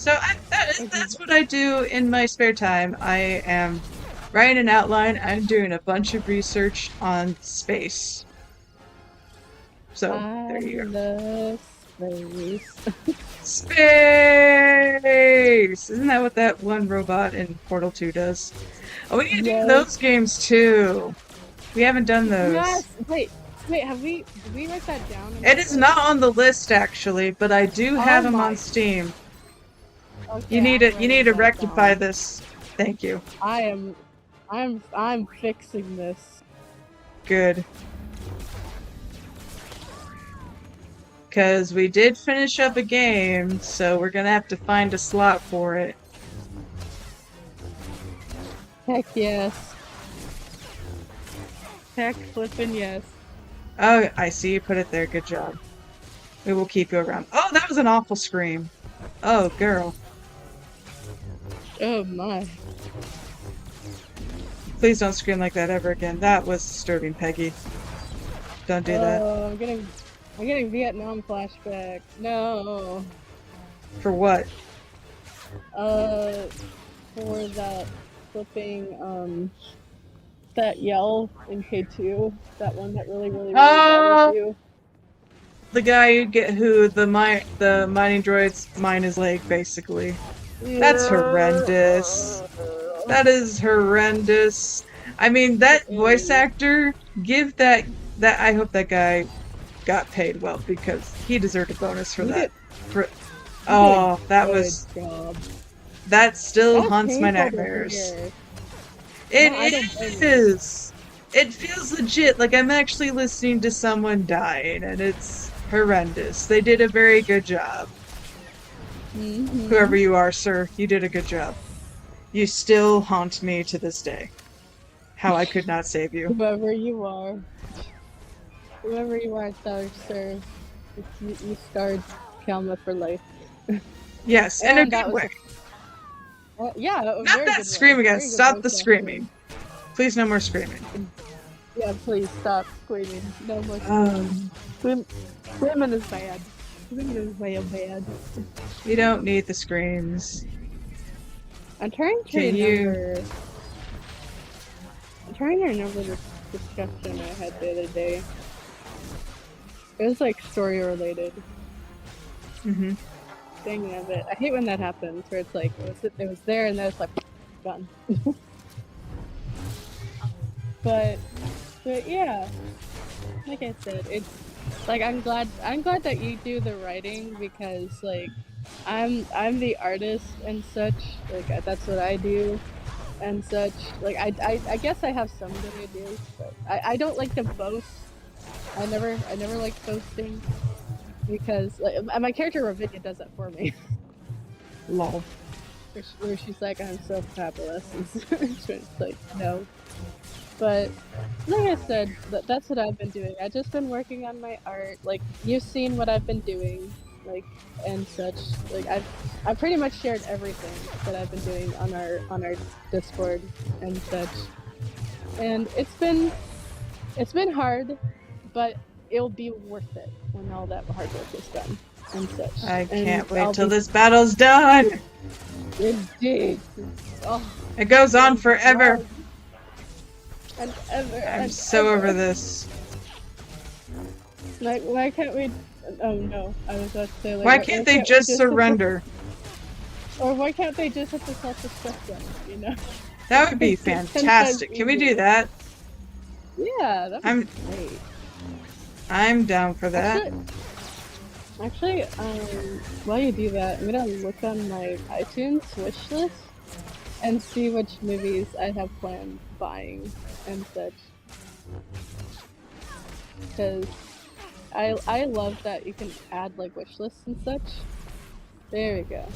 So that's what I do in my spare time. I am writing an outline. I'm doing a bunch of research on space. So I there you go. love space. Space! Isn't that what that one robot in Portal 2 does? Oh, we need to do Yes. those games too. We haven't done those. Yes. Wait. Did we write that down on It our is list? not on the list actually, but I do Oh have them on my. Steam. Okay, I'm You need writing to that rectify down. this. Thank you. I am. I'm fixing this. Good. Because we did finish up a game, so we're gonna have to find a slot for it. Heck yes. Heck flippin' yes. Oh, I see you put it there. Good job. We will keep you around. Oh, that was an awful scream. Oh, girl. Oh my. Please don't scream like that ever again. That was disturbing, Peggy. Don't do that. I'm getting Vietnam flashbacks. No. For what? Uh, for that flipping that yell in K2, that one that really bothers Oh, you. the guy who the mining droids mine his leg, basically. That's horrendous. That is horrendous. I mean, that voice actor, give that I hope that guy got paid well because he deserved a bonus for You that. did, For you did a oh, that good was job. that still That was haunts my painful to nightmares. hear. No, I don't blame It you. is. It feels legit, like I'm actually listening to someone dying, and it's horrendous. They did a very good job. Mm-hmm. Whoever you are, sir, you did a good job. You still haunt me to this day. How I could not save you. Whoever you are. Whoever you are, sir. You scarred Kalma for life. Yes, in a And that good was way. yeah, a Not very that good way. scream again. Very good Stop the voice acting. screaming. Please, no more screaming. Yeah, please stop screaming. No more screaming. Um, Screaming is bad. Screaming is real bad. you don't need the screams. I'm trying to Can you? remember. I'm trying to remember this discussion I had the other day. It was like story related. Mm-hmm. Dang of it. I hate when that happens, where it's like it was there and then it's like gone. but yeah, like I said, it's like I'm glad that you do the writing because like I'm the artist and such. Like that's what I do and such. Like I guess I have some good ideas, but I don't like to boast. I never like boasting because like my character Ravinia does that for me. Lol. where she's like, I'm so fabulous. And it's like, no. But like I said, that's what I've been doing. I've just been working on my art. Like you've seen what I've been doing, like and such. Like I've pretty much shared everything that I've been doing on our Discord and such. And it's been hard, but it'll be worth it when all that hard work is done and such. I And can't wait I'll till be this battle's done. indeed. Oh, It goes on forever. and ever I'm and so ever. over this. Like, why can't we? Oh no, I was about to say like, Why can't they just surrender? Or why can't they just hit the self-destruction? You know, That would be it's 10 times fantastic. Can we do easier. that? Yeah, that'd be I'm great. I'm down for that. Actually, while you do that, I'm gonna look on my iTunes wish list and see which movies I have planned buying and such. Because I love that you can add like wish lists and such. There we go.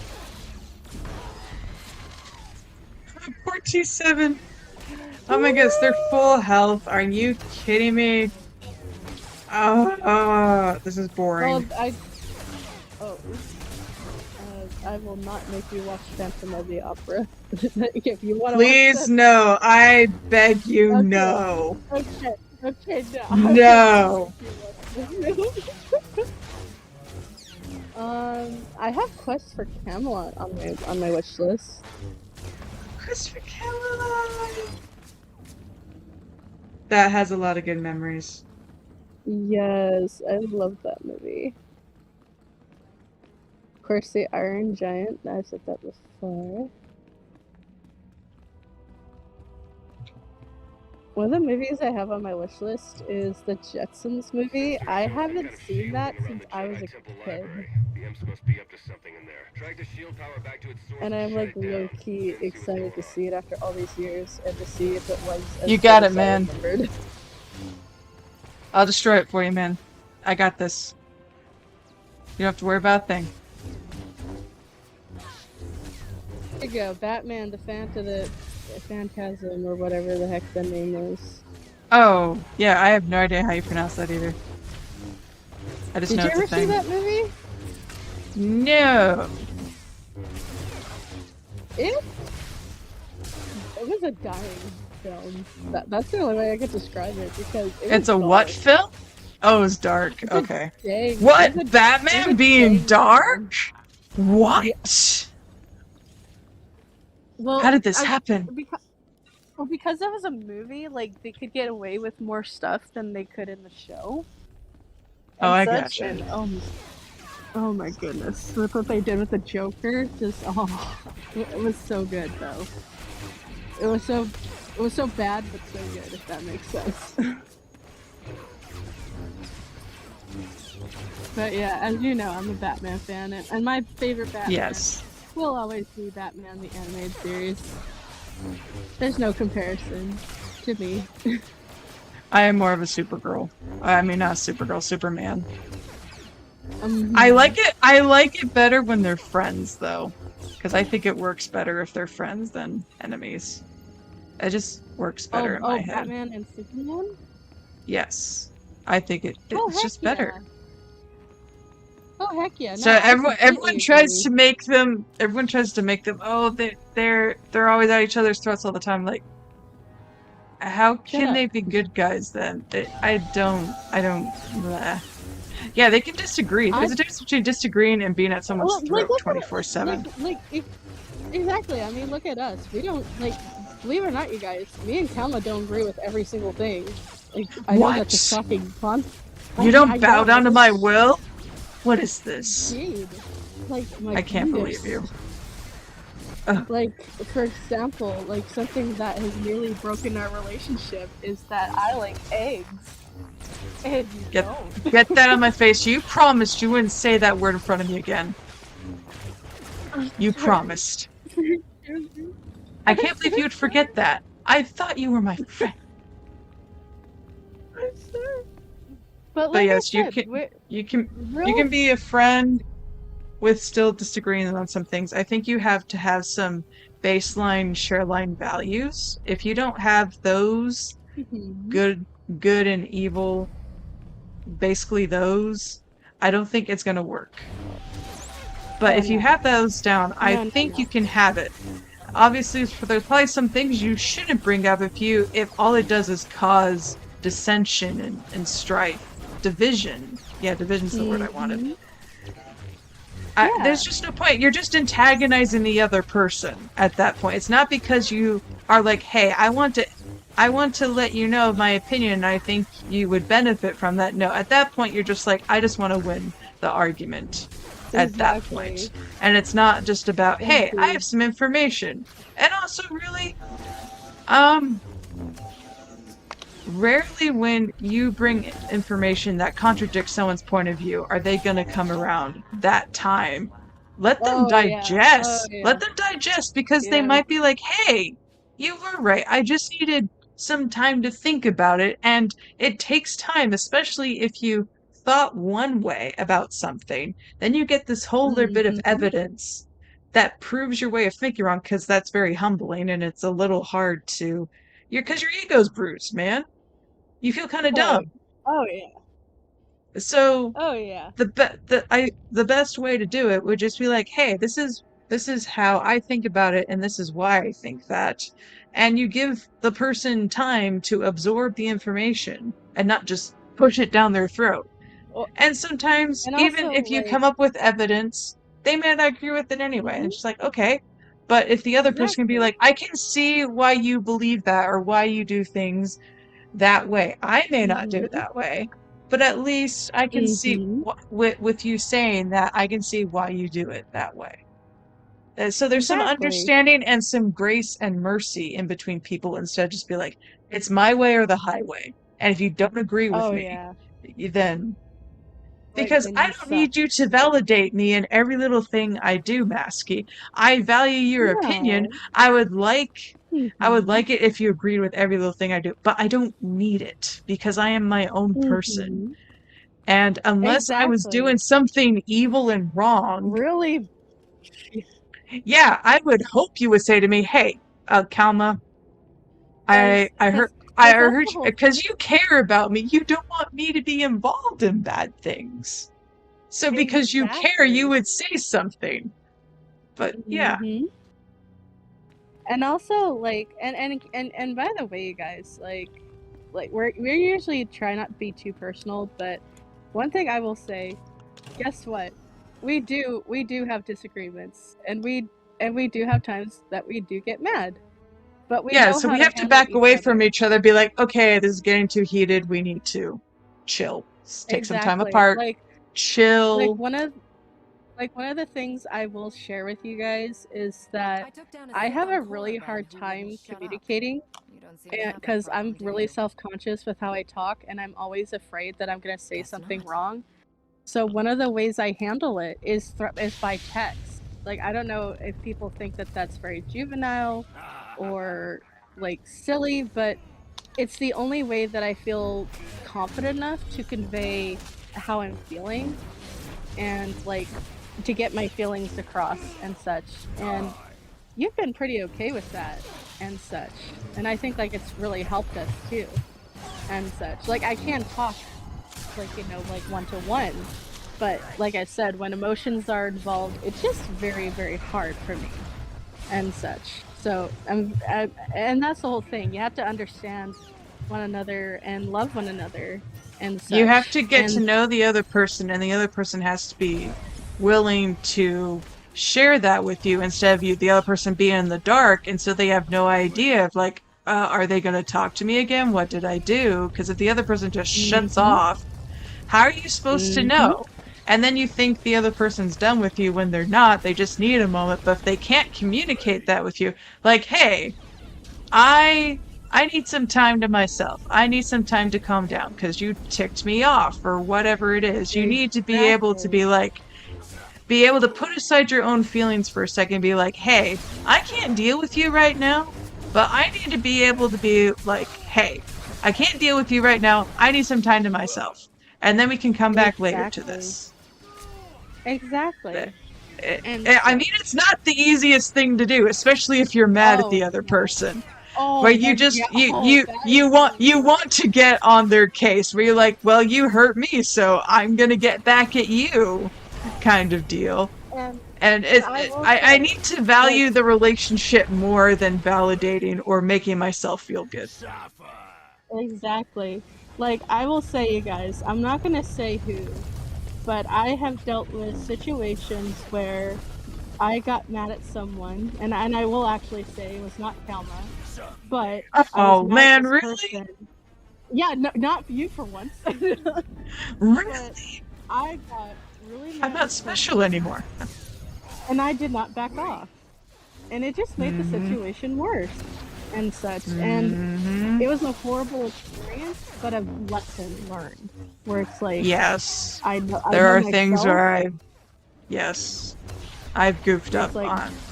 47. Oh my gosh, they're full health. Are you kidding me? Oh, this is boring. Well, I will not make you watch Phantom of the Opera. If you want to watch Please, that. no. I beg you, Okay. no. Okay, no. No. I have Quest for Camelot on my wish list. Christopher Camelot. That has a lot of good memories. Yes, I love that movie. Of course, the Iron Giant. I've said that before. One of the movies I have on my wish list is the Jetsons movie. I haven't seen that since I was a kid. And I'm like low key excited to see it after all these years and to see if it was as You good got it, as I man. remembered. I'll destroy it for you, man. I got this. You don't have to worry about a thing. There you go, Batman, the Phantasm, or whatever the heck the name is. Oh, yeah, I have no idea how you pronounce that either. I just Did know you it's a ever see thing. that movie? No. It was a dying film. That's the only way I could describe it because it It's was a what dark. film? Oh, it's dark. It's Okay. it What? was Batman a being dang film. dark? Yeah. What? How Well, did this happen? because it was a movie, like they could get away with more stuff than they could in the show Oh, and I such. gotcha. And oh my goodness, with what they did with the Joker, it was so good though. It was so bad but so good, if that makes sense. But yeah, as you know, I'm a Batman fan, and my favorite Batman Yes. will always be Batman the animated series. There's no comparison to me. I am more of a Supergirl. I mean, not Supergirl, Superman. Um, I like it better when they're friends, though. Because I think it works better if they're friends than enemies. It just works better in my head. Batman and Superman? Yes. I think Oh, it's heck just yeah. better. Oh, heck yeah. So No, I everyone completely tries to agree. make them oh they're always at each other's throats all the time. Like, how Shut can up. they be good guys then? I don't bleh. Yeah, they can disagree. I There's a difference between disagreeing and being at someone's well, like throat look at 24/7. exactly. I mean, look at us. We don't like believe it or not, you guys. Me and Kalma don't agree with every single thing. Like I know that's a What? shocking fun. You I don't bow know. down to my will? What is this? Indeed. Like my I can't goodness. believe you. Ugh. Like, for example, like something that has nearly broken our relationship is that I like eggs. And you Get don't. get that on my face. You promised you wouldn't say that word in front of me again. You promised. I can't believe you would forget that. I thought you were my friend. But But like I yes, said, you can real. be a friend with still disagreeing on some things. I think you have to have some baseline shareline values. If you don't have those Mhm. good and evil, basically those, I don't think it's gonna work. But Oh if you no. have those down, I No, no, think you no. can have it. Obviously, there's probably some things you shouldn't bring up if all it does is cause dissension and strife, division. Yeah, division's the word I wanted. Hmm. Yeah. There's just no point. You're just antagonizing the other person at that point. It's not because you are like, hey, I want to let you know my opinion and I think you would benefit from that. No, at that point you're just like, I just want to win the argument at that point. Exactly. And it's not just about, hey, I Indeed. have some information. And also really, um, rarely when you bring information that contradicts someone's point of view are they going to come around that time. Let them Oh yeah. Oh digest. Let yeah. them digest because they Yeah. might be like, hey, you were right. I just needed some time to think about it. And it takes time, especially if you thought one way about something. Then you get this whole other bit of Hmm. evidence that proves your way of thinking wrong because that's very humbling and it's a little hard to. Because your ego's bruised, man. You feel kind of Oh. dumb. Oh yeah. So Oh yeah. the best way to do it would just be like, hey, this is how I think about it, and this is why I think that, and you give the person time to absorb the information and not just push it down their throat. Well, And sometimes, and even also if you like come up with evidence, they may not agree with it anyway. And mhm, it's just like, okay. But if the other person can be exactly. like, I can see why you believe that or why you do things that way. I may not do it Mhm. that way, but at least I can see Mhm. with you saying that, I can see why you do it that way. So there's some Exactly. understanding and some grace and mercy in between people instead of just be like, it's my way or the highway. And if you don't agree with Oh me, yeah. then Like because then I you don't suck. need you to validate me in every little thing I do, Masky. I value your opinion. No. I would like I would Mhm. like it if you agreed with every little thing I do, but I don't need it because I am my own person. Mhm. And unless I was doing Exactly. something evil and wrong, Really, yeah, I would hope you would say to me, "Hey, Kalma, I guys, I heard I because that's heard the whole because you care about me. You don't want me to be involved in bad things. So because you care, you exactly. would say something." But yeah, Mhm. And also like and by the way, you guys, like we're usually try not to be too personal, but one thing I will say, guess what? We do have disagreements, and we do have times that we do get mad, but we yeah, know so how we to have to handle back each away from other. each other, be like, okay, this is getting too heated. We need to chill. Let's take some time Exactly. apart, Like chill. one of the things I will share with you guys is that I took down a I sip have on a Kohler really bud hard who wouldn't time shut up. communicating. You don't seem to And have that because I'm problem, do really you? self-conscious with how I talk, and I'm always afraid that I'm gonna say Guess something not. wrong. So one of the ways I handle it is by text. Like, I don't know if people think that that's very juvenile or, like, silly, but it's the only way that I feel confident enough to convey how I'm feeling and, like, to get my feelings across and such, and you've been pretty okay with that and such, and I think, like, it's really helped us too and such. Like, I can talk, like, like, one to one, but like I said, when emotions are involved, it's just very, very hard for me and such. So, and that's the whole thing. You have to understand one another and love one another and You have such. to get to And know the other person, and the other person has to be willing to share that with you instead of the other person being in the dark, and so they have no idea of like, are they going to talk to me again? What did I do? Because if the other person just shuts mhm, off, how are you supposed to mhm, know? And then you think the other person's done with you when they're not. They just need a moment. But if they can't communicate that with you, like, hey, I I need some time to myself. I need some time to calm down because you ticked me off or whatever it is. You need to be able to exactly, be able to put aside your own feelings for a second and be like, hey, I can't deal with you right now, but I need to be able to be like, hey, I can't deal with you right now. I need some time to myself. And then we can come back later to exactly, this. Eh, exactly, and I mean, such. it's not the easiest thing to do, especially if you're mad at Oh, the other no. person. Where Oh, you then just yeah, oh, that is the you worst. want to get on their case where you're like, well, you hurt me, so I'm gonna get back at you, kind of deal. And And I will I say, need to like value the relationship more than validating or making myself feel good. exactly. Like, I will say, you guys, I'm not gonna say who, but I have dealt with situations where I got mad at someone, and I will actually say it was not Kalma, but I was Oh mad at man, this really? person. Yeah, no, not you for once. But Really? I got really I'm mad at not this special person, anymore. and I did not back off, and it just made the Mm-hmm. situation worse and such, and Mm-hmm. it was a horrible experience, but a lesson learned, where it's like, Yes. I There know are things myself, where yes, I've goofed where up it's like on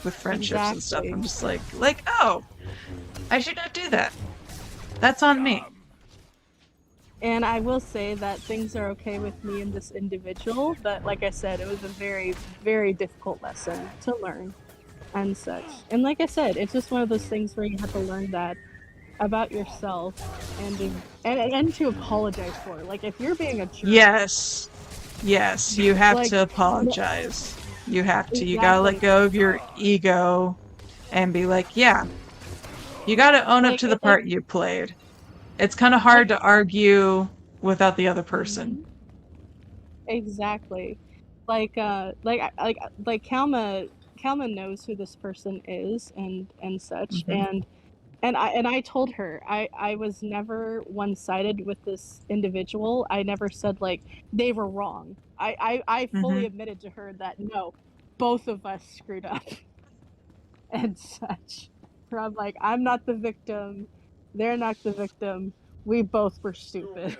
with friendships and stuff. exactly. I'm just like, oh, I should not do that. That's on me. And I will say that things are okay with me and this individual, but like I said, it was a very, very difficult lesson to learn and such. And like I said, it's just one of those things where you have to learn that about yourself and to apologize for it. Like if you're being a jerk, Yes. Yes, you have like to no, apologize. You have to. You gotta let exactly. go of your ego and be like, yeah, you gotta own up to the Like part you played. It's kind of hard to argue. without the other person. Mhm. Exactly. Like Kalma knows who this person is and such, Hmm. and I told her I was never one-sided with this individual. I never said, like, they were wrong. I fully Hmm. admitted to her that, "No, both of us screwed up," and such. Where I'm like, "I'm not the victim, they're not the victim, we both were stupid."